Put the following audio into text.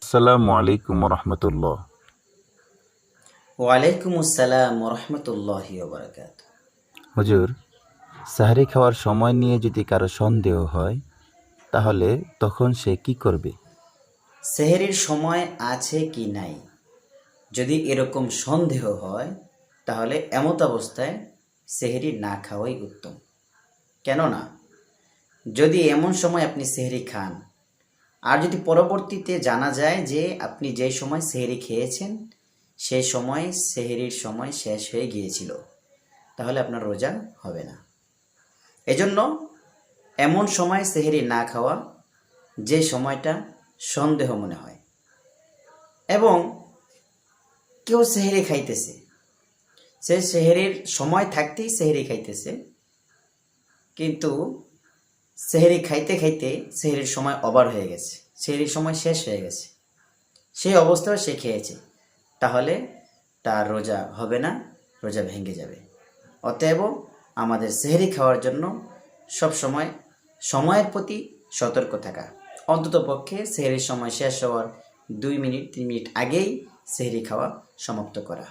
আসসালামু আলাইকুম রহমতুল্লাহ। ওয়ালাইকুম আসসালাম ওরহমতুল্লাহি ওবরাকাত। হুজুর, সাহরি খাওয়ার সময় নিয়ে যদি কারো সন্দেহ হয় তাহলে তখন সে কি করবে? সেহেরির সময় আছে কি নাই, যদি এরকম সন্দেহ হয় তাহলে এমত অবস্থায় সেহেরি না খাওয়াই উত্তম। কেননা যদি এমন সময় আপনি সেহেরি খান আর যদি পরবর্তীতে জানা যায় যে আপনি যেই সময় সেহেরি খেয়েছেন সেই সময় সেহেরির সময় শেষ হয়ে গিয়েছিল, তাহলে আপনার রোজা হবে না। এজন্য এমন সময় সেহেরি না খাওয়া যে সময়টা সন্দেহ মনে হয়, এবং কেউ সেহেরি খাইতেছে, সে সেহেরির সময় থাকতেই সেহেরি খাইতেছে, কিন্তু সেহেরি খাইতে খাইতে সেহেরির সময় ওভার হয়ে গেছে, সেহেরির সময় শেষ হয়ে গেছে, সেই অবস্থায় সে খেয়েছে, তাহলে তার রোজা হবে না, রোজা ভেঙে যাবে। অতএব আমাদের সেহেরি খাওয়ার জন্য সব সময় সময়ের প্রতি সতর্ক থাকা, অন্তত পক্ষে সেহেরির সময় শেষ হওয়ার 2 মিনিট 3 মিনিট আগেই সেহেরি খাওয়া সমাপ্ত করা।